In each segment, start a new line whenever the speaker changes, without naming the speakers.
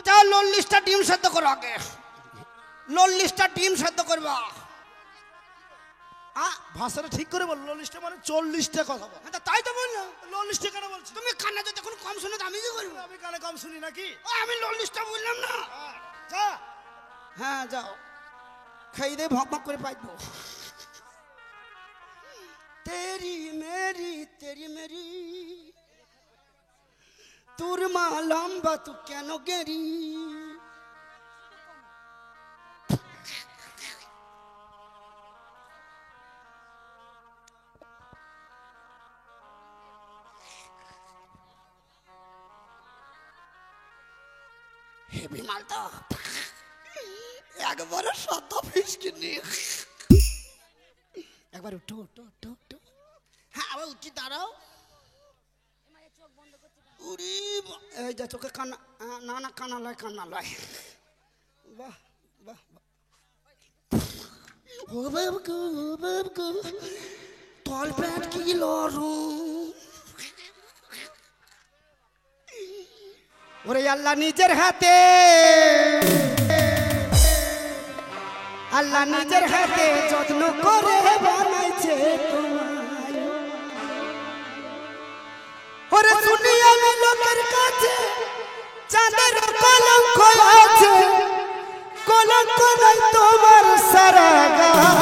যাও 40টা ডিম সেদ্ধ করো আগে, 40টা ডিম সেদ্ধ করবা।
ভাষাটা ঠিক করে বল, 40টা মানে 40টা কথা বল।
তাই তো বললাম,
40টা কেন বলছিস?
তুমি কানে যদি এখন কম শুনে তো আমি কি করবো?
আমি কানে কম শুনি নাকি?
আমি 40টা বললাম না।
যা।
হ্যাঁ যাও, খেয়ে দিয়ে ভক ভক করে পাইবো। তেরি মেরি তোর মা লম্বা তু কেন গেরি। হেভি মাল তো, একবারে 7 পিস কিনি। একবার উঠো উঠো উঠো উঠো। হ্যাঁ আবার উঠি, দাঁড়াও। উড়ি এই যা চোখে কান্না, না না কান্না লয়, কান্না লয়। বাহ বাহ ও বাবু তল প্যাট কি লরুম। ওরে আল্লাহ নিজের হাতে, আল্লাহ নিজের হাতে যত্ন করে বানাইছে তোমায়। ওরে শুনি আমি লোকের কাছে চাঁদের কলঙ্ক আছে, কলঙ্ক নাই তোমার সারা গায়ে।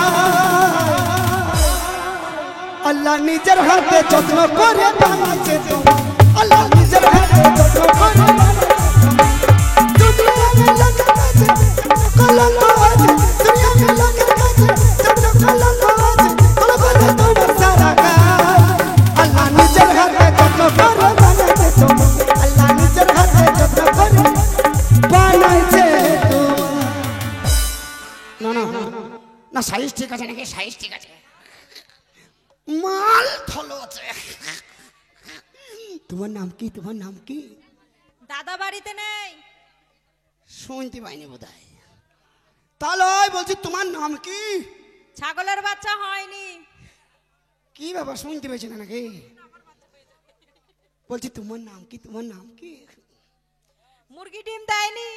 আল্লাহ নিজের হাতে যত্ন করে বানাইছে তোমায়, আল্লাহ নিজের হাতে যত্ন করে বানাইছে। দুনিয়া में लोकेর কাছে কলঙ্ক আছে, দুনিয়া में লোকের কাছে যত কলঙ্ক আছে, কলঙ্ক নাই তোমার সারা গায়ে। আল্লাহ নিজের হাতে যত্ন করে বানাইছে তোমায়, আল্লাহ নিজের হাতে যত্ন করে বানাইছে তোমায়। না না না, সাইজ ঠিক আছে নাকি? সাইজ ঠিক আছে, মাল ভালো আছে। তোমার নাম কি? তোমার নাম কি?
দাদা বাড়িতে নেই।
শুনতে পাইনি বোধহয়। তাহলে বলছি তোমার নাম কি?
ছাগলের বাচ্চা হয়নি।
কি ব্যাপার, শুনতে পেয়েছি না নাকি? বলছি তোমার নাম কি? তোমার নাম কি?
মুরগি ডিম দেয়নি।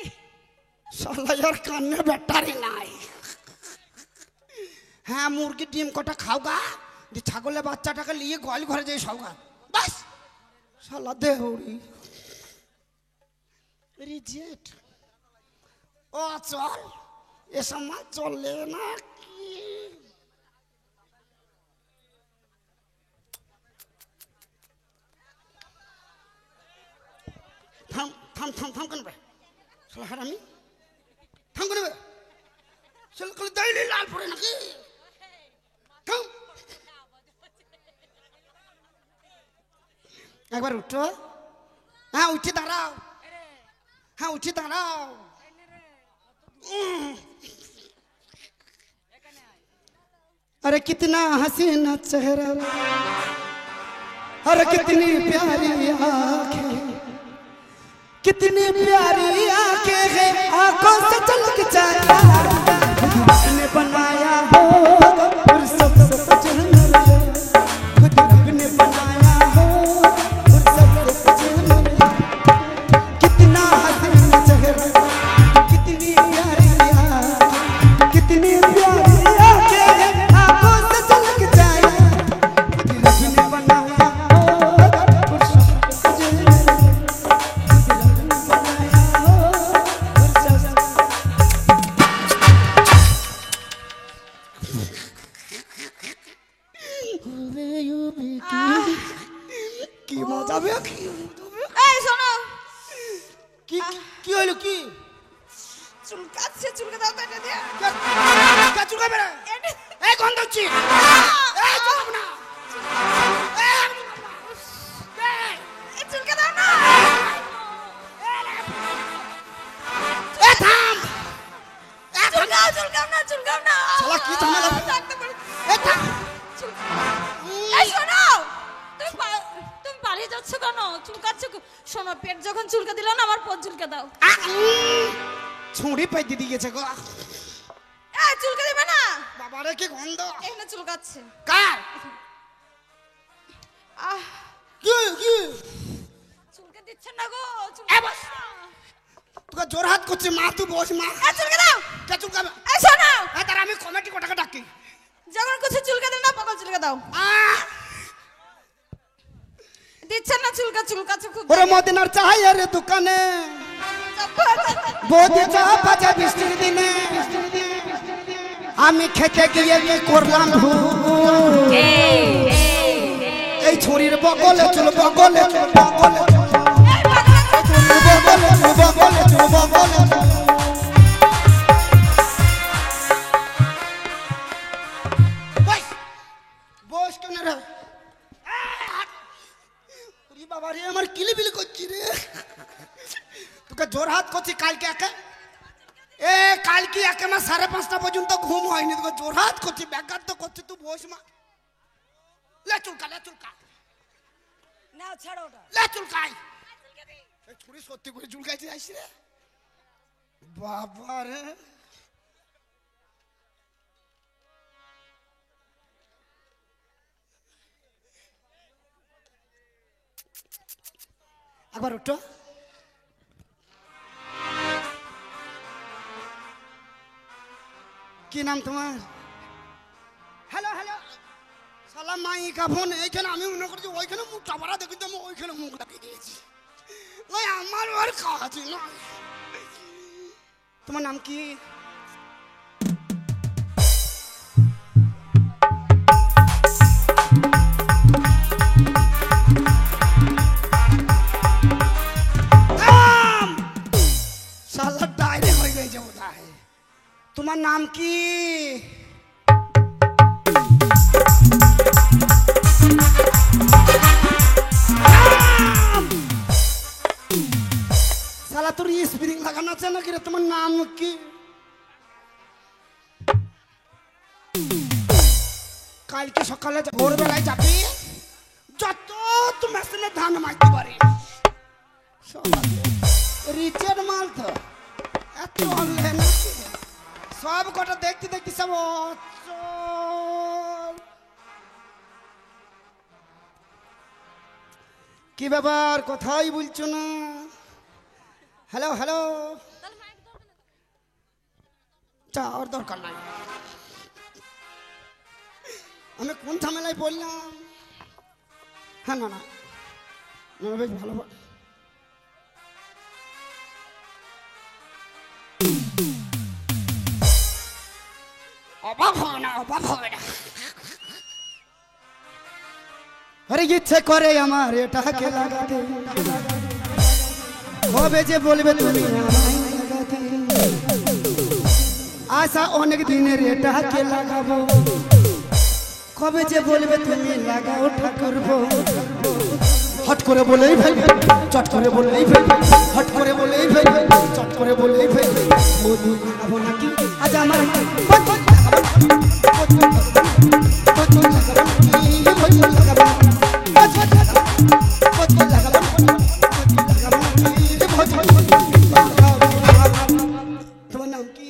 সালাইয়ার কান্নে ব্যাটারি নাই। হ্যাঁ মুরগির ডিম কটা খাও গা, যে ছাগলের বাচ্চাটাকে নিয়ে গোয়াল ঘরে যাই সব গা, বাস শালা দেহরি রিজেক্ট। ও চল, এসব মাল চলে না কি? থাম থাম থাম থাম কেন বে শালা হারামি, থাম কেন বে? শালা করে দাইলে লাল পড়ে নাকি? থাম। একবার উঠো। হ্যাঁ উঠে দাঁড়াও, হ্যাঁ উঠে দাঁড়াও। अरे कितना हसीना चेहरा, अरे कितनी प्यारी आंखें, कितनी प्यारी आंखें हैं, आंखों से झलक जाता ने बनाया हो फुर्सत से सजना, खुद रब ने बनाया हो फुर्सत से सजना। कितना हसीना चेहरा, कितनी प्यारी आंखें, कितनी प्यारी কি মজা হবে।
এই শোনো,
কি কি হইলো? কি
চুলকাচ্ছে? চুলকে দাও তো এটা দিয়ে।
কে চুলকাবে রে? এই গন্ধ হচ্ছে, এই চুলকাব না,
এই চুলকে দাও না।
এই থাম,
চুলকাও, চুলকাও না, চুলকাও না।
শালা কি ঝামেলা।
থাকতে পারি।
এই থাম।
এই শোনো, তুমি পালিয়ে যাচ্ছ কেন? চুলকাচ্ছ শোনো, পেট যখন চুলকে দিল না, আমার পথ চুলকে দাও।
ছুঁড়ি পাই দিয়ে গেছে গো।
এই চুলকে দিবে না?
বাবারে কি গন্ধ।
এখানে চুলকাচ্ছে।
কার? কি কি
চুলকে দিচ্ছে না গো,
এ
চুলকে
বস।
না।
তোকে তোকে জোরহাট করছে মা, তুই বস মা।
চুলকে দাও।
কে চুলকাবে?
এই শোনো,
তার আমি কমিটি কোটাকে ডাকি।
যখন কিছু চুলকে দেন না, পাগল চুলকে দাও। দিচ্ছেন না চুলকা, চুলকাচ্ছে খুব।
ওরে মদিনার চায়ের দোকানে বৌদি চা ভাজা বৃষ্টির দিনে আমি খেতে গিয়ে কি করলাম ভুল। এই ছুরির বগলে চুল, বগলে চুল, বগলে চুল, বগলে চুল, বগলে চুল, বগলে চুল। বস কেন রে? বাবা রে, আমার কিলিবিলি করছি রে। তোকে জোরহাট করছি কালকে একে, কালকে একে আমার 5:30 পর্যন্ত ঘুম হয়নি। তোকে জোরহাট করছি, ব্যাঘাত তো করছি। তুই বস মা। লে চুলকা, লে চুলকা,
না ছাড়ো ওটা।
লে চুলকাই। এই ছুরি সত্যি করে চুলকাইতে যাইস রে বাবা রে। একবার উঠো। কি নাম তোমার? Hello hello. সালাম মাই কা ফোন এইখানে। আমি মনে করছি ওইখানে মুখ চাপারা দেখি তো আমি ওইখানে মুখ লাগিয়ে দিয়েছি। ওই আমার আর কাজ না। তোমার নাম কি? সালা ডাইরেক্ট হয়ে গেছে বোধহয়। তোমার নাম কি? সালা তোর স্প্রিং লাগানো আছে নাকি রে? তোমার নাম কি? কালকে সকালে ভোরবেলায় যাবি, যত তো মেশিনে ধান মারতে পারে। রিচের মাল তো এত অনলাইন সব কটা দেখতে দেখতে সব অচল। কি ব্যাপার, কথাই বলছো না? Hello hello. যাওয়ার দরকার নাই। আমি কোন ঝামেলায় বললাম? হ্যাঁ না না, বেশ ভালো। অভাব হবে না, অভাব হবে না। আরে ইচ্ছে করে আমার এটাকে লাগাতে, কবে যে বলবে তুমি আমায় লাগাতে। আশা অনেক দিনের এটাকে লাগাবো, কবে যে বলবে তুমি লাগাও ঠাকুরবো। হট করে বলেই ফেলবে, চট করে বলেই ফেলবে, হট করে বলেই ফেলবে, চট করে বলেই ফেলবে। বধু লাগাবো নাকি আজ আমার তোমার নাম কি?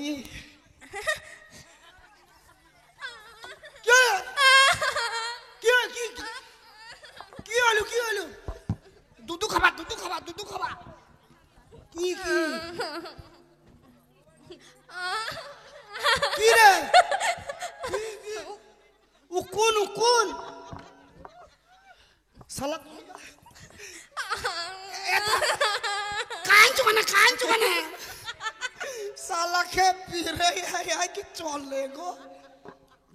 কি হলো, কি হলো? দুধু খাবা, দুধু খাবা, দুধু খাবা। কি কি কি রে? ও কোন, ও কোন শালা? কাঁদছো না, কাঁদছো না শালা। খে পিরে আয় কি চলে গো।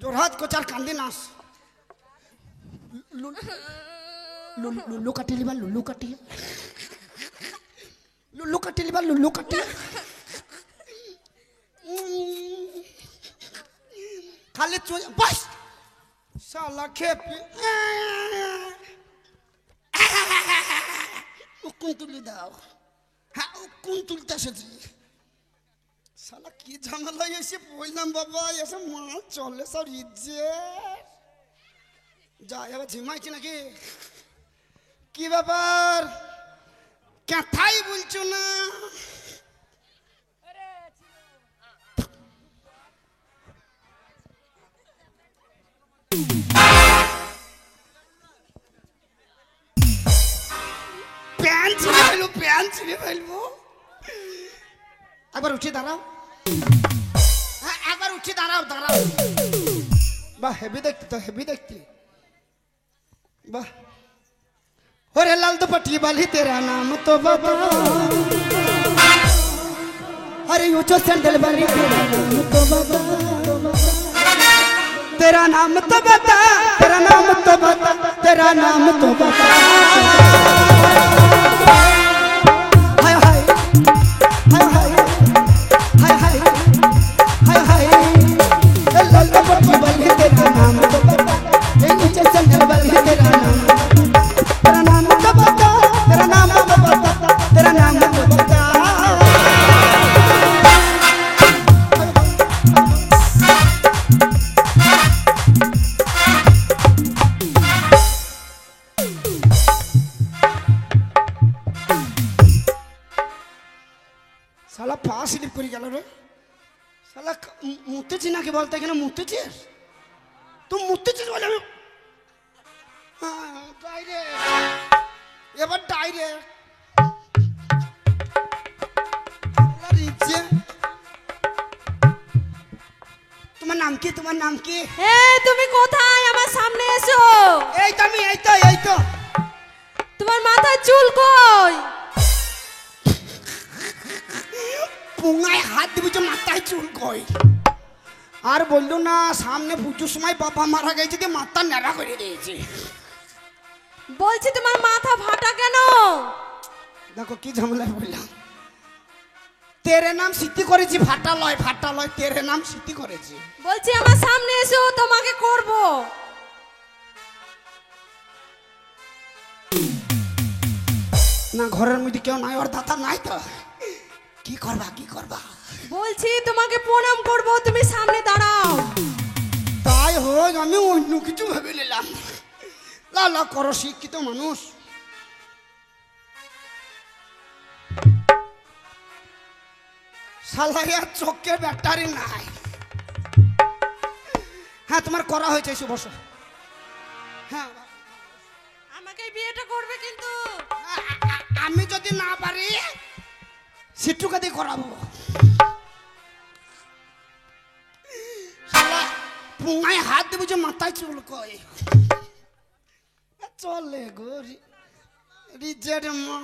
জোরহাট কোচার কান্দি নাস। লুলু কাটিলি বা লুলু কাটি, লুলু কাটিলি বা লুলু কাটি। খালি চুল বাস শালা খেপি। ও কোন তুলি দাও? হ্যাঁ ও কোন তুলতে এসেছি? শালা কি ঝামেলা এসে বললাম বাবা, এসব মাল চলে সব ইজ্জত। যাই আবার ঝিমাইছি নাকি? কি ব্যাপার, কথাই বলছো না? প্যান্ট ছিঁড়ে ফেলবো, প্যান্ট ছিঁড়ে ফেলবো। একবার উঠে দাঁড়াও। হ্যাঁ একবার উঠে দাঁড়াও দাঁড়াও। বাহ হেভি দেখতে তো, হেভি দেখতে। वाह और लाल दुपट्टी वाली तेरा नाम तो बता, अरे ऊंचो सैंडल वाली तेरा नाम तो बता, तेरा नाम तो बता, तेरा नाम तो बता, तेरा नाम तो बता। हाय हाय हाय हाय हाय हाय हाय हाय लाल दुपट्टी वाली तेरा नाम तो बता, ऊंचो सैंडल वाली तेरा नाम, तेरा नाम तो बता, तेरा नाम तो बता, तेरा नाम तो बता। साला फांस स्लिप कर गया रे साला मुत्ते चिना के बोलते कि ना मुत्ते चिर तुम मुत्ते चिर वाले डायरेक्ट এবার ডাইরেক্ট তোমার নাম কি, তোমার নাম কি?
তুমি কোথায়? আমার সামনে এসো।
এই তো আমি, এই তো
তোমার মাথার চুল কই?
পুঙ্গায় হাত দিবি তো মাথায় চুল কই? আর বললো না সামনে পুজোর সময় বাবা মারা গেছে দিয়ে মাথা ন্যাড়া করে দিয়েছে।
বলছি তোমার মাথা ফাটা কেন?
দেখো কি ঝামেলা বললাম, তেরে নাম সিদ্ধি করেছি, ফাটা লয় তেরে নাম সিদ্ধি করেছি।
বলছি আমার সামনে এসো, তোমাকে করব।
না ঘরের মধ্যে কেউ নাই, ওর দাদা নাই তো কি করবা কি করবা?
বলছি তোমাকে প্রণাম করব, তুমি সামনে দাঁড়াও।
তাই হোক, আমি অন্য কিছু ভেবে নিলাম। লালা করো, শিক্ষিত মানুষ। শালাইয়া চোখে ব্যাটারি নাই। হ্যাঁ তোমার করা হয়েছে, এসে বসো। হ্যাঁ
আমাকে বিয়েটা করবে কিন্তু।
আমি যদি না পারি সিটুকা দিয়ে করাবো। শালা পুঙ্গায় হাত দেবো যে মাথায় চুল কয় চলে গো রিজের মা।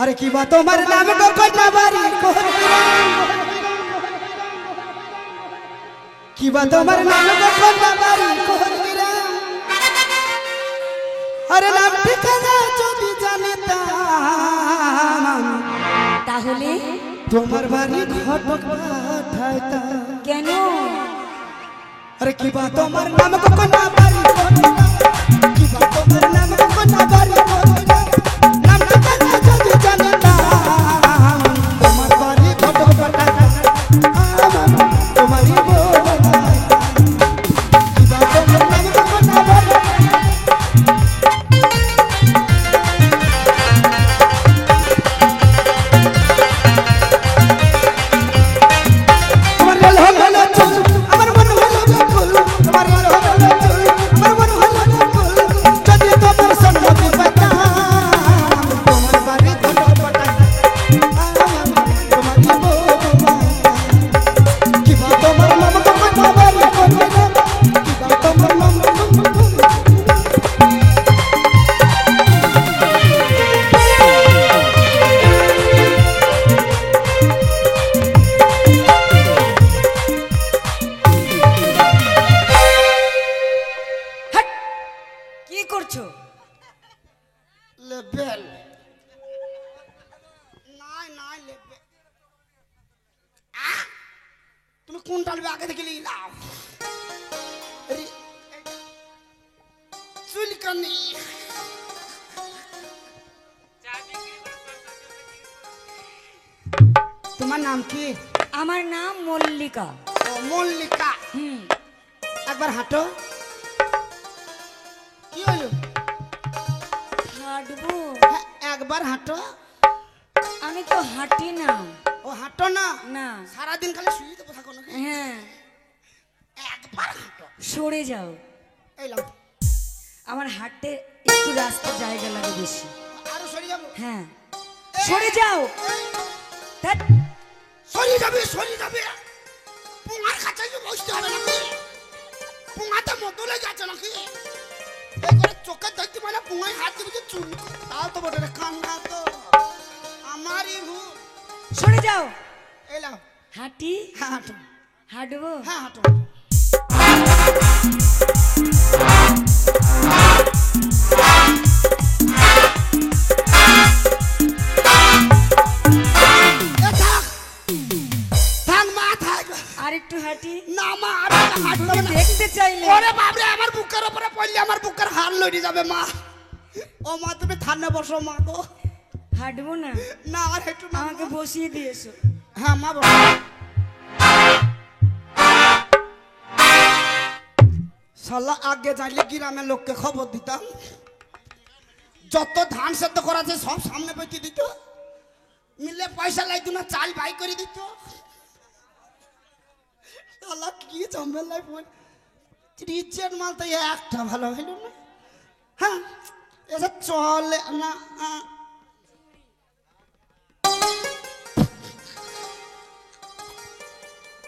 अरे की बात तुम्हारे नाम को कोई ना बारी की बात तुम्हारे नाम को कोई ना बारी अरे नाम ठिकाना जो भी जाने
তাহলে
তোমার বাড়ি ঘটক পাঠাইতা
কেন?
अरे की बात तुम्हारे नाम को कोई ना बारी की बात तुम्हारे नाम को कोई ना बारी नाम ठिकाना जो भी जाने तुम्हार बाड़ी घटक पाठाइता तुम्हारी की बात तुम्हारे नाम को कोई ना बारी। लेवल নাই নাই লেভেল তুমি কোন ডালবে আগে থেকে লিয়ে নাও। আরে চুলকানি তোমার নাম কি?
আমার নাম মল্লিকা।
ও মল্লিকা। একবার হাঁটো। কি হলো?
হাঁটবো?
একবার হাঁটো।
আমি তো হাঁটি না।
ও হাঁটো না?
না।
সারাদিন খালি শুয়ে তো থাকো নাকি?
হ্যাঁ।
একবার হাঁটো।
সরে যাও।
এই লাও।
আমার হাঁটতে একটু রাস্তা জায়গা লাগে বেশি।
আরো সরে যাবো?
হ্যাঁ। সরে যাও। ধ্যাৎ।
সরে যাবে, সরে যাবে। পুঙার কাছে গিয়ে বসতে হবে নাকি? পুঙাতে মতো লেগে আছে নাকি? এই করে চোখে দেখতে মানে পুঙায় হাত দিবি চুল। তাও তো বটে রে, কান্না তো আমারই ভুল।
সরে যাও।
এই লাও।
হাঁটি।
হ্যাঁ হাঁটো।
হাঁটবো।
হ্যাঁ হাঁটো। এ থাক। থাক মা থাক।
আর একটু হাঁটি।
না মা আমি হাঁটবো
তুমি
না।
দেখতে চাইলে।
ওরে বাপরে, আমার বুকের উপরে পড়লে আমার বুকের হাড় লড়ে যাবে মা। ও মা তুমি ঠান্ডা বসো মা গো।
হাঁটবো না।
না আর একটু না
আমাকে
মা।
বসিয়ে দিয়েছো।
হ্যাঁ মা বসো। শালা আগে জানলে গ্রামের লোককে খবর দিতাম, যত ধান সেদ্ধ করা আছে সব সামনে পেতে দিত, মিলে পয়সা লাগতো না, চাল বাই করে দিত। শালা কি ঝামেলায় পড়ে। রিচের মাল তো একটা ভালো হইল না। হ্যাঁ এসব চলে না।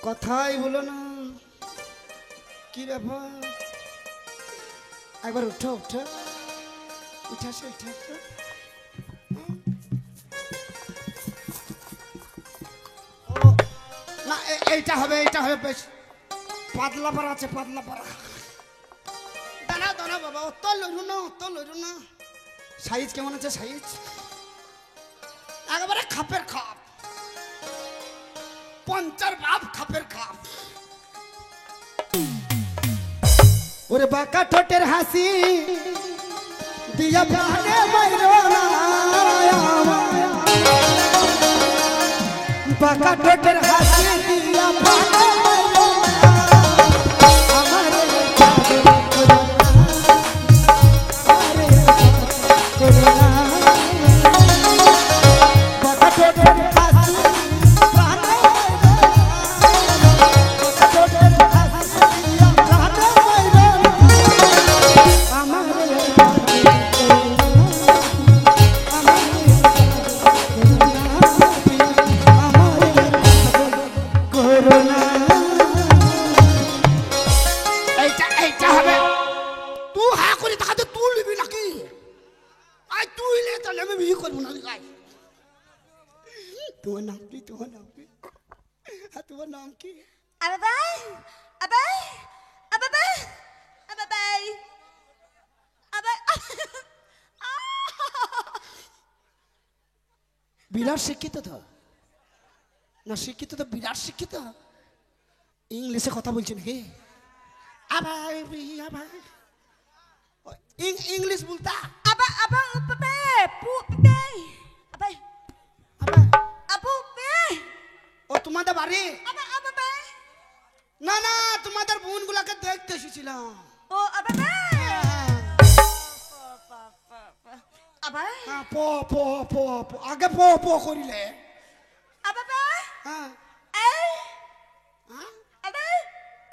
কথাই বলো না, কি ব্যাপার? একবার উঠো উঠো, উঠাসো উঠাসো। ও না, এইটা হবে, এইটা হবে বেশ পাতলা পাড়া আছে, পাতলা পাড়া। দাঁড়া দাঁড়া বাবা, অত লড়ু না, অত লড়ু না। সাইজ কেমন আছে সাইজ? একেবারে খাপের খাপ, পঞ্চার বাপ খাপের খাপ। ওরে বাঁকা ঠোঁটের হাসি দিয়া প্রাণে মাইরো না, বাঁকা ঠোঁটের হাসি দিয়া প্রাণে মাইরো না, আমার বাঁকা ঠোঁটের হাসি প্রাণে তোমার নাম কি? তোমার নাম কি? তোমার নাম কি?
আবাবাই আবাই আবাবাই আবাবাই আবাই।
বিরাট শিক্ষিত তো না? শিক্ষিত তো, বিরাট শিক্ষিত। ইংলিশে কথা বলছেন হে? আবাই আবাই ইংলিশ বলতা?
আবা আবা আবাবে পু বে আবাই
আবাই
আবু বে।
ও তোমাদের বাড়ি?
আবা আবাবে।
না না, তোমাদের বোনগুলাকে দেখতে এসেছিলাম।
ও আবাবে আবাই
হ্যাঁ প প প প, আগে প প করিলে।
আবাবে
হ্যাঁ
এই
হ্যাঁ,
আবাই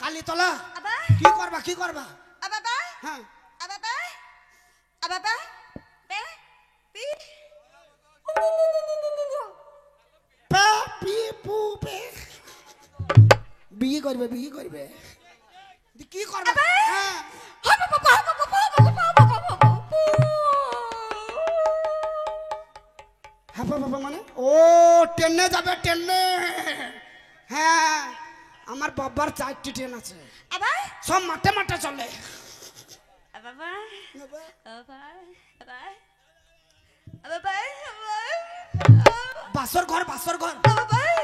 কালীতলা।
আবাই
কি করবা কি করবা?
আবাবা
হ্যাঁ
আবাবা আবাবা বে পি
পে পি পু পে। বিয়ে করবে, বিয়ে করবে। কি করবে? হ্যাঁ হ্যাঁ বাবা মানে ও ট্রেনে যাবে, ট্রেনে। হ্যাঁ আমার বাবার 4টি ট্রেন আছে,
আবাই
সব মাঠে মাঠে চলে।
আবাবা আবাই আবাই আবাই
বাসর ঘর, বাসর ঘর
আবাই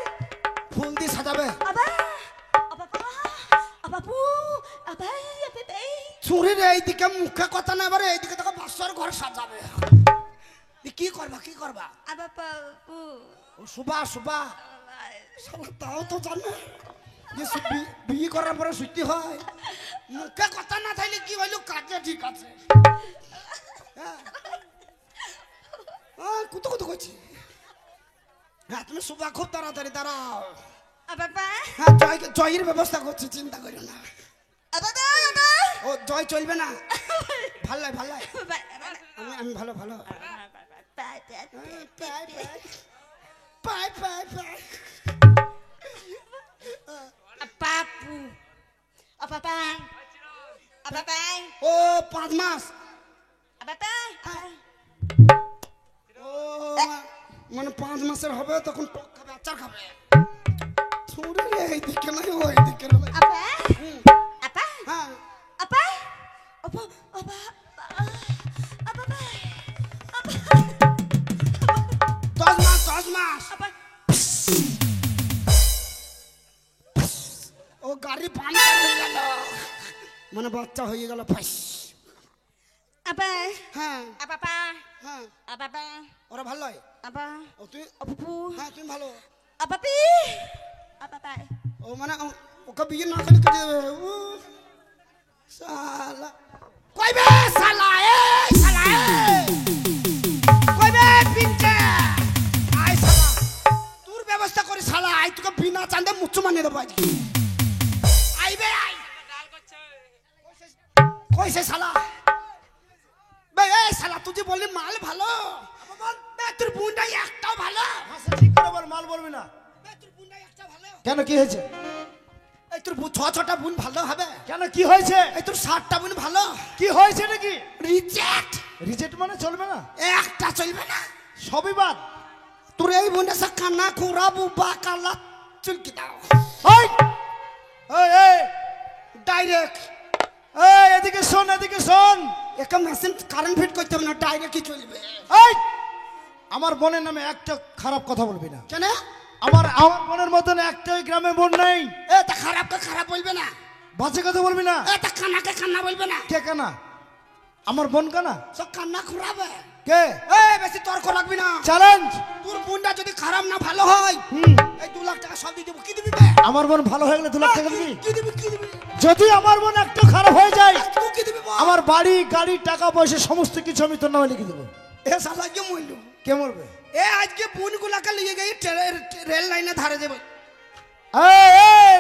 ফুল দিয়ে সাজাবে।
আবাই আবাবা আবাবু আবাই আবাই
চুরির এইদিকে মুখে কথা না, এবারে এইদিকে দেখো বাসর ঘর সাজাবে। কি করবা কি করবা?
আবাবা
ও সুবা সুবা শালা তাও তো জানে যে বিয়ে করার পরে সত্যি হয়। মুখে কথা না থাকলে কি হইলো, কাজে ঠিক আছে। হ্যাঁ কুতো কুতো করছি। হ্যাঁ তুমি সুবা খুব তাড়াতাড়ি দাঁড়াও।
বাবা
হ্যাঁ জয়ের ব্যবস্থা করছি, চিন্তা করো না।
বাবা
ও জয় চলবে না, ভালো আমি ভালো পাই
পাপু বাবা বাবা
ও 5 মাস।
বাবা
ও মানে 5 মাসের হবে তখন টক খাবে, আচার খাবে। ছুরি রে এইদিকে নাই ওই দিকে রে।
আপা আপা
হ্যাঁ
আপা আপা আপা
10 মাস।
আপা
ও গাড়ি পাঞ্চার হয়ে গেল, মানে বাচ্চা হয়ে গেল ফাইস।
আপা
হ্যাঁ
আপা
হ্যাঁ
আপা
ওরা ভালো হয়।
আপা
ও তুই
আপু
হ্যাঁ তুমি ভালো।
আপাপি আপা
ও মানে ওকে বিয়ে না করে কেটে দেবে। ও শালা কইবে শালা কইবে পিনচে আই শালা তোর ব্যবস্থা করে শালা আই তোকে বিনা চান্দে মুচ্ছু মানিয়ে দেবো আজকে। আইবে আই কইছে শালা বে এই শালা তুই যে বললি মাল ভালো, বে তোর বুনটা একটাও ভালো।
ভাষা ঠিক করে বল, মাল বলবি না।
বে তোর বুনটা একটা ভালো।
কেন কি হয়েছে?
এই তোর 6টা বুন ভালো হবে।
কেন কি হয়েছে?
এই তোর 7টা বুন ভালো।
কি হয়েছে নাকি?
রিজেক্ট।
রিজেক্ট মানে চলবে না,
একটা চলবে না।
সবই বাদ।
তোর এই বোনটা সে কান্না খুঁড়া বুবা কালা চুলকি দাও।
এই এই এই
ডাইরেক্ট
এই এদিকে শোন, এদিকে শোন।
একটা মেশিন কারেন্ট ফিট করতে হবে না, ডাইরেক্টই চলবে।
এই আমার বোনের নামে একটা খারাপ কথা বলবি না।
কেন?
আমার বোনের মতন একটাই গ্রামে বোন নেই।
তা খারাপকে খারাপ বলবে না,
বাজে কথা বলবি না।
তা কান্নাকে কান্না বলবে না।
কে কানা? আমার বোন কানা?
সব কান্না খুঁড়াবে।
কে?
বেশি তর্ক রাখবি না।
চ্যালেঞ্জ।
তোর বোনটা যদি খারাপ না ভালো হয়, এই 2 লাখ টাকা সব দিয়ে দেবো। কি দিবি বে?
আমার বোন ভালো হয়ে গেলে 2 লাখ টাকা দিবি?
কি দিবি কি দিবি?
যদি আমার বোন একটু খারাপ হয়ে যায়,
তুই কি দিবি বল?
আমার বাড়ি গাড়ি টাকা পয়সা সমস্ত কিছু আমি তোর নামে লিখে দেবো।
এ শালা কি মইল?
কে মরবে?
আজকে বোনগুলাকে নিয়ে গিয়ে রেল লাইনে ধারে দেবে।
এই এই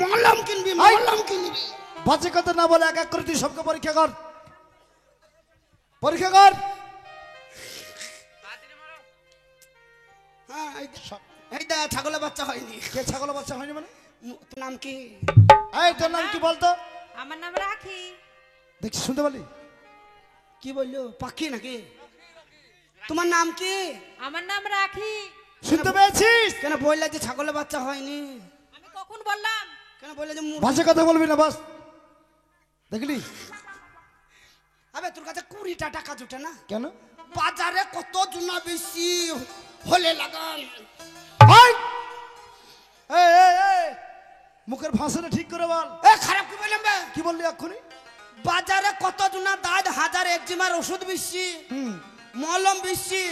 মলম কিনবি, মলম কিনবি।
বাজে কথা না বলে এক এক করে তুই সবকে পরীক্ষা কর, পরীক্ষা কর।
হ্যাঁ এইটা ছাগলের বাচ্চা হয়নি।
কে ছাগল বাচ্চা হয়নি মানে?
তোর নাম কি?
এই তোর নাম কি বলতো?
আমার নাম রাখি।
দেখছি শুনতে পারলি?
কি বললো? পাখি নাকি? তোমার নাম কি?
আমার নাম রাখি।
শুনতে পেয়েছিস?
কেন বললে যে ছাগলের বাচ্চা হয়নি?
আমি কখন বললাম?
কেন বললে যে
বাজে কথা বলবি না বাস। দেখলি?
আবে তোর কাছে 20টা টাকা জুটে না?
কেন?
বাজারে কত জুনা বেশি হলে লাগান।
এই এই এই এই মুখের ভাষাটা ঠিক করে বল।
খারাপ কি বললাম বে?
কি বললি এক্ষুনি?
বাজারে কত জুনা দাঁত, হাজার একজিমার ওষুধ বেশি, মলম বেশি।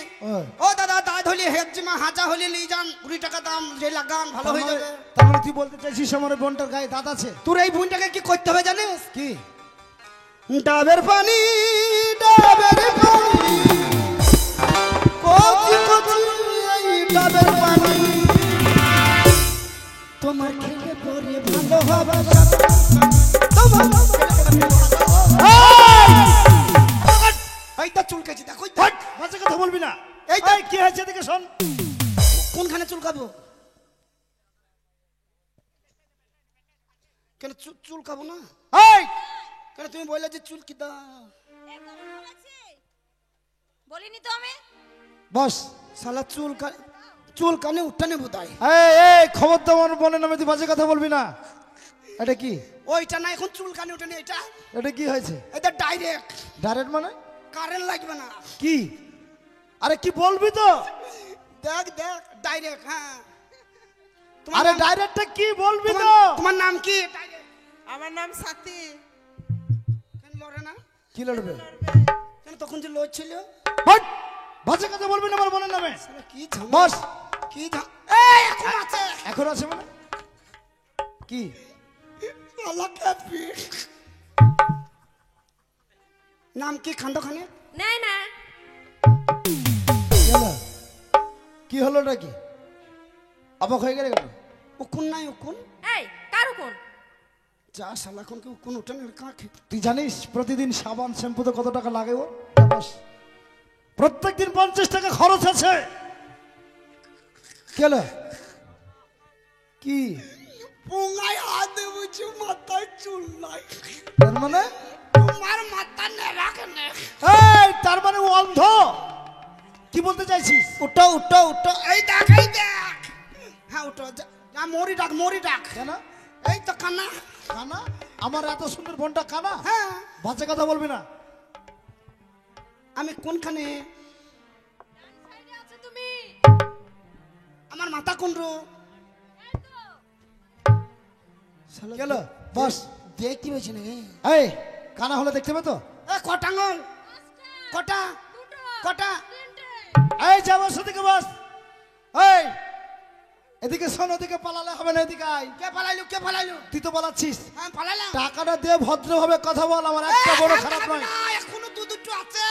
ও দাদা দাঁত হলি একজিমা হাজা হলি নিয়ে যান, 20 টাকা দাম, যে লাগান ভালো হয়ে যাবে।
তার মানে তুই বলতে চাইছিস আমার বোনটার গায়ে দাঁত আছে?
তোর এই বোনটাকে কি করতে হবে জানিস?
কি?
ডাবের পানি, ডাবের পানি, কচি কচি এই ডাবের পানি, তোমার খেলে পরে ভালো হবে, তোমার এইটা চুলকেছি দেখো।
বাজে কথা বলবি না।
এই
এই কি হয়েছে এদিকে শোন।
কোনখানে চুলকাবো? কেন চুলকাবো না?
এই
কেন তুমি বললে যে চুলকি দাও?
বলিনি তো আমি।
বস।
শালা চুল কানে উঠানে বোধাই।
এই এই খবর তো আমার বোনের নামে তুই বাজে কথা বলবি না। এটা কি?
ওইটা না, এখন চুল কানে উঠেনি। এটা
এটা কি হয়েছে?
এটা ডাইরেক্ট।
ডাইরেক্ট মানে?
কারেন্ট লাগবে না।
কি? আরে কি বলবি তো?
দেখ দেখ ডাইরেক্ট। হ্যাঁ
আরে ডাইরেক্টটা কি বলবি তো?
তোমার নাম কি?
আমার নাম সাথী।
কেন লড়ে না?
কি লড়বে?
কেন তখন যে লড়ছিল?
হট! বাজে কথা বলবি না আমার বোনের নামে।
শালা কি ঝামেলা।
বস।
কি এই এখন আছে।
এখন আছে মানে কি?
শালা কাপি। নাম কি? খান্দখানে?
নাই না।
কি হলো নাকি অবাক হয়ে গেলে কেন?
উকুন নাই উকুন
এই কার কোন
যা শালা কোন কি উকুন ওঠে না কাকে
তুই জানিস প্রতিদিন সাবান শ্যাম্পুতে কত টাকা লাগে ও? প্রত্যেকদিন 50 টাকা খরচ আছে। কেন কি
পোঙায় হাত দিয়ে বুঝি মাথায় চুল নাই
তার মানে?
তোমার মাথা নেড়া কেন
এই তার মানে ও অন্ধ? কি বলতে চাইছিস?
উঠো উঠো উঠো এই দেখ এই দেখ হ্যাঁ উঠো যা মরি ডাক
কেন
এই তো কানা
কানা? আমার এত সুন্দর বোনটা কানা?
হ্যাঁ
বাজে কথা বলবি না।
আমি কোনখানে
সাইডে আছো তুমি
আমার মাথা কোন রো
কেন বস
দেখতে পেয়েছি না
এই কানা হলে দেখতে পেতো?
এ কটা আঙুল কটা কটা
এই যাবো সেদিকে বস। এই এদিকে শোন, ওদিকে পালালে হবে না, এদিকে আয়।
কে পালাইলো
তুই তো পালাচ্ছিস।
হ্যাঁ পালালাম
টাকাটা দিয়ে ভদ্রভাবে কথা বল, আমার একটা বড় খারাপ নয়।
এখনো দুটো আছে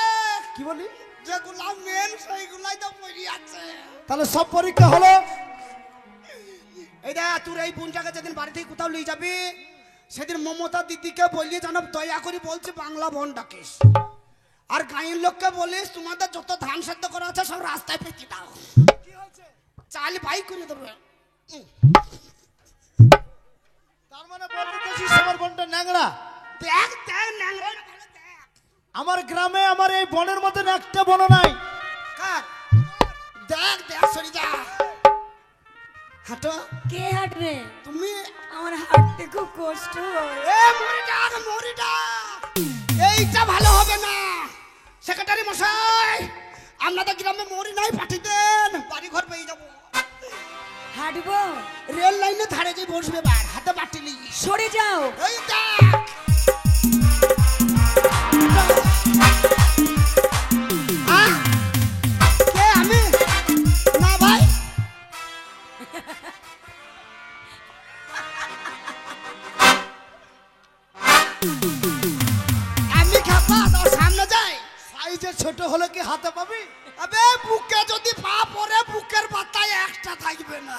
কি বলি?
যেগুলা মেন সেইগুলাই তো পড়ি আছে
তাহলে সব পরীক্ষা হলো।
এই দা তোর এই বোনটাকে যেদিন বাড়ি থেকে কোথাও নিয়ে যাবি সেদিন মমতা দিদিকে বললি জানো দয়া করে বলছি বাংলা বোন ডাকিস, আর গাঁয়ের লোককে বলিস তোমাদের যত ধান সেদ্ধ করা আছে সব রাস্তায় পেতে দাও, চাল বাই করে দেবে।
তার মানে বলতে চাইছিস আমার বোনটা ন্যাংরা?
দেখ দেখ ন্যাংরা ভালো দেখ
আমার গ্রামে আমার এই বনের মধ্যে একটা বন নাই।
কার দেখ দেখ সরি যা হাঁটো
কে হাঁটবে?
তুমি
আমার হাঁটতে খুব কষ্ট হয়।
এ মরি ডাক এইটা ভালো হবে না সেক্রেটারি মশাই, আপনাদের গ্রামে মরি নাই পাঠিয়ে দেন, বাড়ি ঘর পেয়ে যাবো।
হাঁটবো?
রেল লাইনে ধারে যে বসবে বার হাতে বাটিলি
সরে যাও।
এই দেখ আহ, কে আমি না ভাই আমি খাপা তোর সামনে যাই
সাইজে ছোট হলে কি হাতে পাবি?
আবে বুকে যদি পা পরে বুকের পাতায় একটা থাকবে না।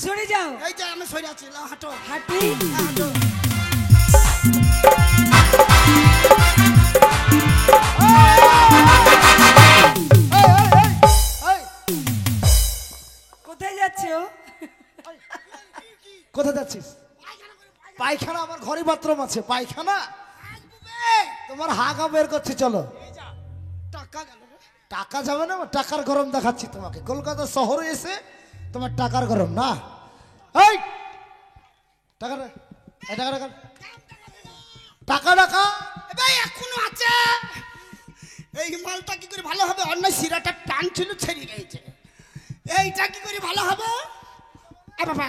সরে যাও।
এই যে আমি সরে আছি লাও হাঁটো
হাঁটি।
হাঁটো
এই,
কোথায় যাচ্ছো?
কোথায় যাচ্ছিস? পায়খানা? আমার ঘরে বাথরুম আছে। পায়খানা? তোমার হাগা বের করছি, চলো।
টাকা গেল রে।
টাকা যাবে না, টাকার গরম দেখাচ্ছি তোমাকে। কলকাতা শহরে এসে তোমার টাকার গরম না। এই টাকা রে, এই টাকা টাকা টাকা টাকা
এবে এখনো আছে এই মালটা কি করে ভালো হবে? অন্য শিরাটা টান ছিল ছেড়ে গেছে, এইটা কি করে ভালো হবে? এ বাবা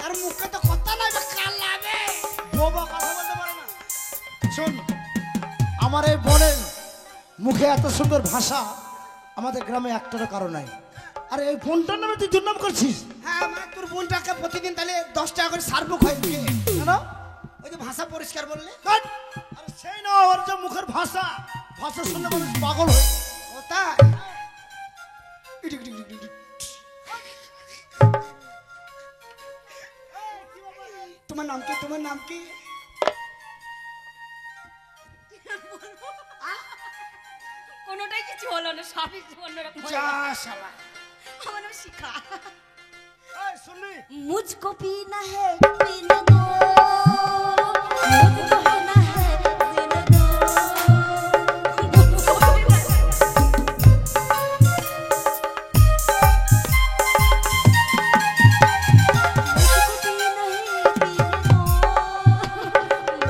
আর মুখে তো কথা নাই কাল লাগে
বোবা কথা বলতে পারে না। শোন, আমার এই বোনের মুখে এত সুন্দর ভাষা আমাদের গ্রামে একটারও কারণ নাই। আর এই ফোনটার নামে তুই দুর্নাম করছিস
হ্যাঁ মা তোর বোনটাকে প্রতিদিন তাহলে 10 টাকা করে সার্বক হয় দিয়ে
কেন?
ওই যে ভাষা পরিষ্কার বললে
কাট! আরে সেই না, ওর যে মুখের ভাষা, ভাষা শুনলে মানুষ পাগল হয়ে যায়।
ও তাই তোমার নাম কি? তোমার নাম কি?
কোনোটাই কিছু হলো না, সবই অন্যরকম হলো।
যা শালা
আমার নাম শিখা।
এই শুনলি?
मुझको पीना है पीने दो, मुझको पीना है पीने दो। मुझको पीना है। मुझको पीना है पीने दो,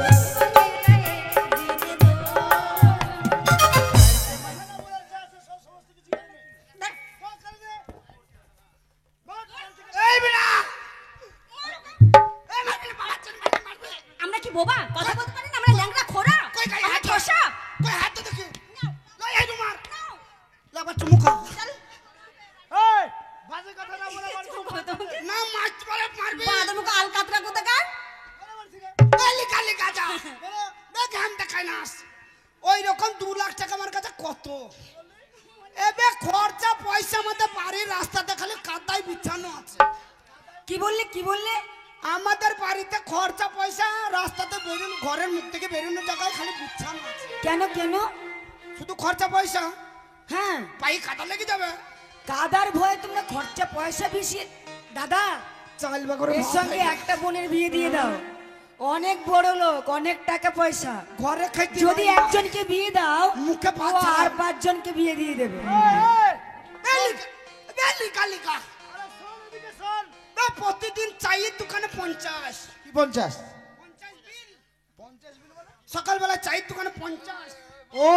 मुझको पीना है पीने दो।
একবার চুমু খা।
এই বাজে কথা না বলে আমার চুপ করে থাকবে।
না মাছ পরে মারবি।
বাঁদর মুখ আলকাতরা কোথাকার।
লিখা লিখা যা দেখ হাম দেখাই না। ওই রকম 2 লাখ টাকা আমার কাছে কত এবে খরচা পয়সা মধ্যে বাড়ির রাস্তাতে খালি কাদায় বিছানো আছে।
কি বললে
আমাদের বাড়িতে খরচা পয়সা রাস্তাতে বেরোনো ঘরের মুখ থেকে বেরোনোর জায়গায় খালি বিছানো আছে।
কেন
শুধু খরচা পয়সা
হ্যাঁ
পাই কাদা লেগে যাবে।
কাদার ভয়ে তোমরা খরচা পয়সা বেশি। দাদা
চাল বাগরে
এর সঙ্গে একটা বোনের বিয়ে দিয়ে দাও, অনেক বড় লোক, অনেক টাকা পয়সা।
ঘরে খাইতে
যদি একজনকে বিয়ে দাও
মুখে
ও
পাঁচ
আর 5 জনকে বিয়ে দিয়ে দেবে।
লিখা লিখা
আরে শোন এদিকে শোন।
প্রতিদিন চায়ের দোকানে 50
কি 50?
50 বিল সকালবেলা চায়ের দোকানে 50
ও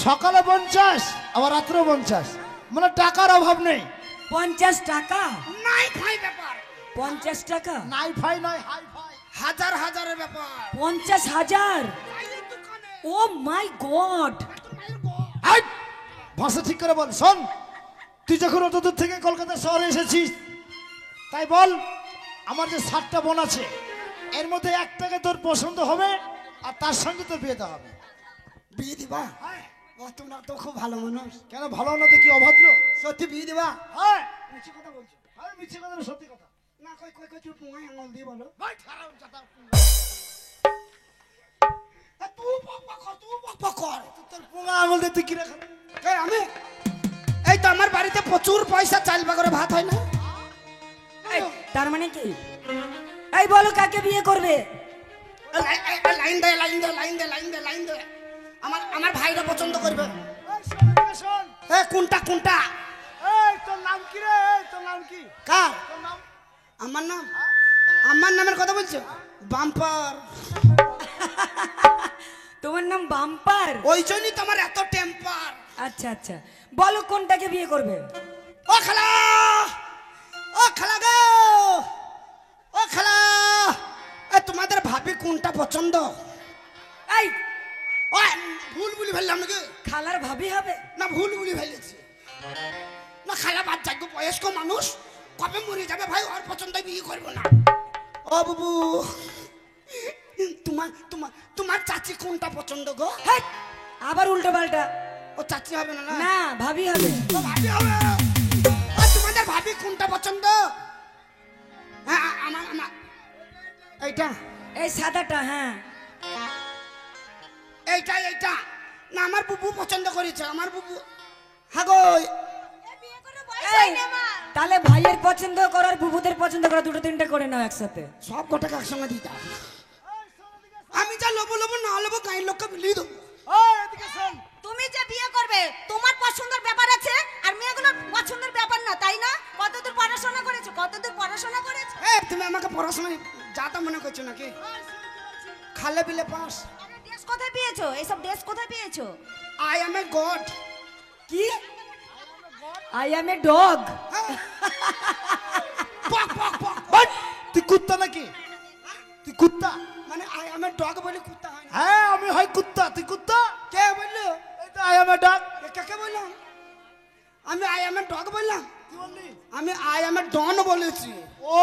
সকালে 50 আবার রাত্রে 50, মানে টাকার অভাব নেই।
50 টাকা?
নাই ভাই ব্যাপার
50 টাকা?
নাই ফাই নয় হাই ফাই।
হাজার হাজারের ব্যাপার
50,000?
চায়ের দোকানে
ও মাই গড!
হাই ভাষা ঠিক করে বল। শোন তুই যখন অত দূর থেকে কলকাতা শহরে এসেছিস, তাই বল আমার যে 7টা বোন আছে এর মধ্যে একটাকে তোর পছন্দ হবে আর তার সঙ্গে তোর বিয়ে দেওয়া হবে।
বিয়ে দিবা? ও তোমরা তো খুব ভালো মানুষ।
কেন ভালো না দেখি অভদ্র?
সত্যি বিয়ে দিবা?
হ্যাঁ
মিছি কথা বলছো
আরে মিছে কথা না, সত্যি কথা।
না কই কই কই চুপ মুই আঙুল দিয়ে বলো।
ভাই খারাপ জাতা।
তুই বক কর
তোর পোঙা আঙুল দিয়ে তুই কি রেখা?
এই আমি এই তো আমার বাড়িতে প্রচুর পয়সা চাল বাগরে ভাত হয় না।
এই, তার মানে কি? এই বলো কাকে বিয়ে করবে?
লাইন দে লাইন দে লাইন দে লাইন দে লাইন দে আমার ভাইরা পছন্দ করবে।
এই শোন এদিকে শোন।
কোনটা কোনটা
এই তোর নাম কি রে? এই তোর নাম কি?
কার?
তোর নাম?
আমার নামের কথা বলছো? বাম্পার।
তোমার নাম বাম্পার?
ওই জন্যই তোমার এত টেম্পার।
আচ্ছা বলো কোনটাকে বিয়ে করবে?
ও খালা গো ও খালা তোমাদের ভাবি কোনটা পছন্দ?
এই
ও ভুল বলি ফেললাম নাকি?
খালার ভাবি হবে?
না ভুল বলি ফেলেছি। না খালা বাদ যাক বয়স্ক মানুষ কবে মরে যাবে ভাই, ওর পছন্দ বিয়ে করবো না। ও বাবু তোমার চাচি কোনটা পছন্দ গো?
হেই, আবার উল্টো পাল্টা।
ও চাচি হবে না?
না ভাবি হবে।
ও ভাবি হবে। ও তোমাদের ভাবি কোনটা পছন্দ? হ্যাঁ আমার এইটা
এই সাদাটা? হ্যাঁ
এইটা না আমার বুবু পছন্দ করেছে। আমার বুবু হ্যাঁ গো
এই, তাহলে ভাইয়ের পছন্দ করার বুবুদের পছন্দ করা দুটো তিনটে করে নাও একসাথে।
সব কটাকে একসঙ্গে দিতাম। আমি যা লোবো না লোবো গাঁয়ের লোককে বিলিয়ে দেবো।
এই এদিকে শোন।
তুমি যে বিয়ে করবে তোমার পছন্দের ব্যাপার আছে আর মেয়েগুলোর পছন্দের ব্যাপার না, তাই না? কতদূর পড়াশোনা করেছো?
তুমি আমাকে পড়াশোনায় যাতা মনে করছো নাকি? খালে বিলে পাস।
ড্রেস কোথায় পেয়েছো? এইসব ড্রেস কোথায় পেয়েছো?
I am a god.
কি? I am a dog?
পক পক পক।
ওই, তুই কুত্তা নাকি? তুই কুত্তা?
মানে আই এম এ ডগ বলে কুত্তা হয় না?
হ্যাঁ আমি হয় কুত্তা, তুই কুত্তা?
কে বললো?
এই তো আই এম এ ডগ।
কাকে বললাম? আমি আই এম এ ডগ বললাম?
কি বললি?
আমি আই এম এ ডন বলেছি।
ও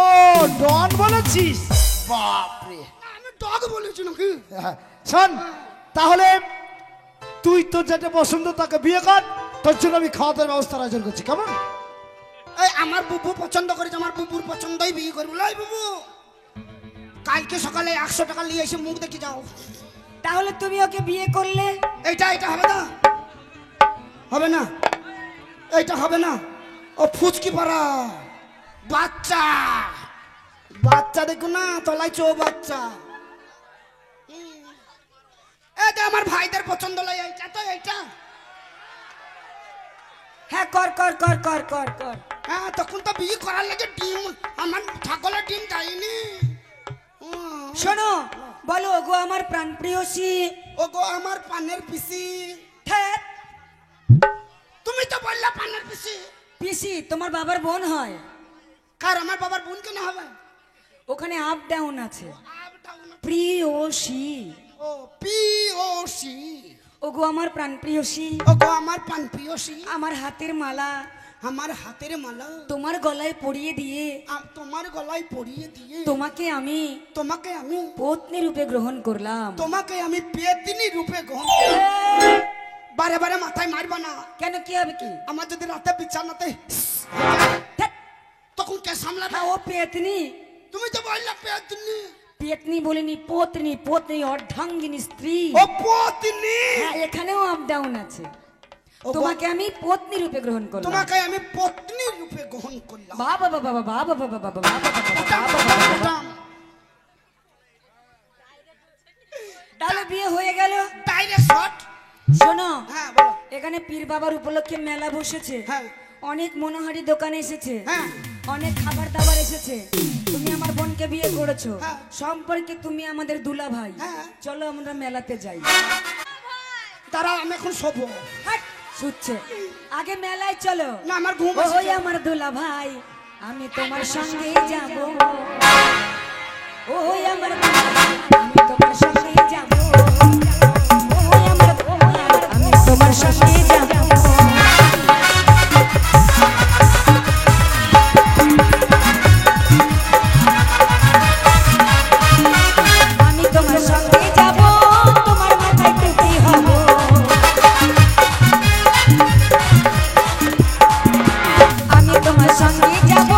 ডন বলেছিস? বাপ রে।
আমি ডগ বলেছি নাকি?
শোন তাহলে তুই তোর যেটা পছন্দ তাকে বিয়ে কর, তোর জন্য আমি খাওয়া দাওয়ার ব্যবস্থার আয়োজন করছি, কেমন?
এই আমার বুবু পছন্দ করেছে, আমার বুবুর পছন্দই বিয়ে করবো। লাই বুবু কালকে সকালে 100 টাকা নিয়ে এসে মুখ দেখে যাও।
তাহলে তুমি ওকে বিয়ে করলে?
এইটা হবে না? হবে না? এইটা হবে না? ও ফুচকি পাড়া বাচ্চা দেখো না তলায় চো বাচ্চা। এটা আমার ভাইদের পছন্দ লাই। এইটা তো এইটা।
হ্যাঁ কর কর কর কর কর কর।
হ্যাঁ তখন তো বিয়ে করার লাগে ডিম আমার ছাগলের ডিম যায়নি।
শোনো বলো ওগো আমার প্রাণ প্রিয়সী।
ও গো আমার পানের পিসি।
ধ্যাৎ,
তুমি তো বললা পানের পিসি।
পিসি তোমার বাবার বোন হয়।
কার? আমার বাবার বোন কেন হবে?
ওখানে আপ ডাউন আছে।
Up down.
প্রিয়সী।
ও পি ও সি।
ওগো আমার প্রাণ প্রিয়সী,
ওগো আমার প্রাণ প্রিয়সী,
আমার হাতের মালা
আমার হাতের মালা
তোমার গলায় পরিয়ে দিয়ে
তোমার গলায় পরিয়ে দিয়ে
তোমাকে আমি পত্নী রূপে গ্রহণ করলাম।
তোমাকে আমি পেতনি রূপে গ্রহণ বারে বারে মাথায় মারবা না।
কেন, কি হবে কি?
আমার যদি রাতে বিছানাতে
ধ্যাৎ,
তখন কে সামলাবে?
ও পেতনি।
তুমি তো বললা পেতনি।
পেতনি বলিনি, পত্নী। পত্নী অর্ধাঙ্গিনী স্ত্রী।
ও পত্নী।
হ্যাঁ, এখানেও আপ ডাউন আছে। তোমাকে আমি পত্নী রূপে গ্রহণ করলাম।
তোমাকে আমি পত্নী রূপে গ্রহণ করলাম।
বাবা বাবা বাবা বাবা বাবা বাবা বাবা। তাহলে বিয়ে হয়ে গেল।
Direct shot.
শোনো,
হ্যাঁ বলো।
এখানে পীর বাবার উপলক্ষে মেলা বসেছে।
হ্যাঁ।
অনেক মনোহারি দোকান এসেছে।
হ্যাঁ।
অনেক খাবার দাবার এসেছে। তুমি আমার বোনকে বিয়ে করেছো,
হ্যাঁ।
সম্পর্কে তুমি আমাদের দুলা ভাই।
হ্যাঁ।
চলো আমরা মেলাতে যাই।
তারা আমি এখন শোবো।
হাট, শুচ্ছে। আগে মেলায় চলো।
না, আমার ঘুম
ওই
আসছে।
আমার দুলা ভাই, আমি তোমার সঙ্গে যাব। ওই আমার দুলা ভাই, আমি তোমার সঙ্গে যাব। ওই আমার দুলা ভাই, আমি তোমার সঙ্গে যাব। আমি তোমার সঙ্গে যাব, তোমার মাথায় টুপি হব। আমি তোমার সঙ্গে যাব,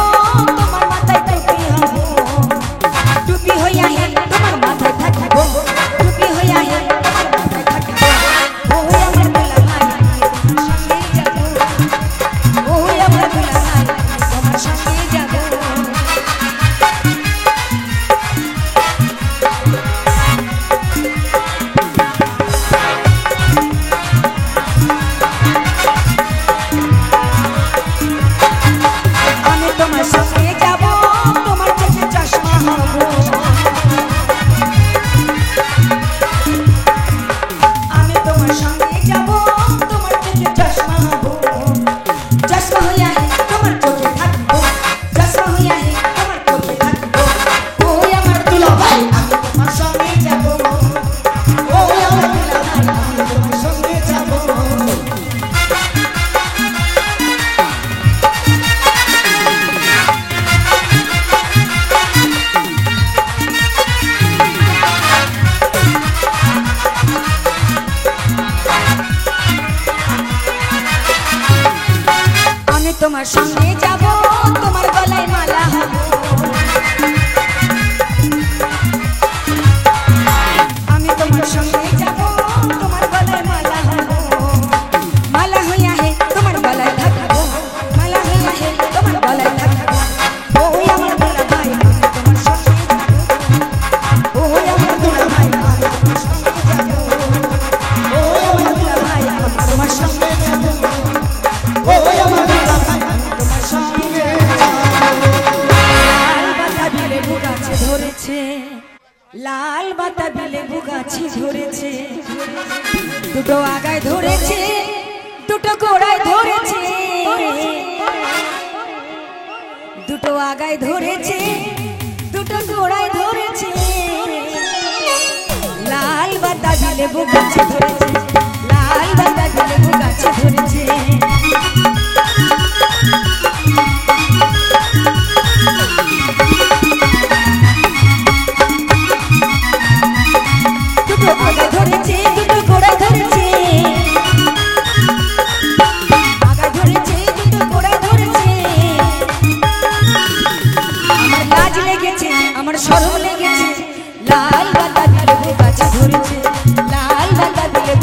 তোমার মাথায় টুপি হব। টুপি হইয়া হে তোমার মাথায় থাকিব, টুপি হইয়া হে তোমার মাথায় থাকিব। ওই আমার দুলা ভাই, আমি তোমার সঙ্গে যাব। ওই আমার দুলা ভাই, আমি তোমার সঙ্গে যাব। আমি তোমার সঙ্গে যাব, তোমার চোখে চশমা হব। আমি তোমার সঙ্গে যাব, তোমার চোখে চশমা হব। চশমা হইয়া হে তোমার চোখে থাকবো, চশমা হইয়া হে তোমার চোখে থাকবো। ওই আমার দুলা ভাই, আমি তোমার সঙ্গে যাব। ওই আমার দুলা ভাই, আমি তোমার সঙ্গে যাব। আমি তোমার সঙ্গে যাব, তোমার গলায় মালা হব। আমি তোমার সঙ্গে যাব, তোমার গলায় মালা হব। মালা হইয়া হে তোমার গলায় থাকবো, মালা হইয়া হে তোমার গলায় থাকবো। ওই আমার দুলা ভাই, আমি তোমার সঙ্গে যাব। ওই আমার দুলা ভাই, আমি তোমার সঙ্গে যাব। ওই আমার দুলা ভাই, আমি তোমার সঙ্গে যাব। ওই আমার দুলা ভাই, আমি তোমার সঙ্গে লাল বাতাবি লেবু গাছে ধরেছে, দুটো আগায় ধরেছে, দুটো গোড়ায় ধরেছে, দুটো আগায় ধরেছে, দুটো গোড়ায় ধরেছে। লাল বাতাবি লেবু গাছে ধরেছে, লাল বাতাবি লেবু গাছে ধরেছে। দুটো আগায় ধরেছে, দুটো গোড়ায় ধরেছে, আগায় ধরেছে, দুটো গোড়ায় ধরেছে। আমার লাজ লেগেছে, আমার শরম লেগেছে, লাল বাতাবি লেবু গাছে ধরেছে, লাল বাতাবি লেবু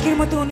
পাখির মতো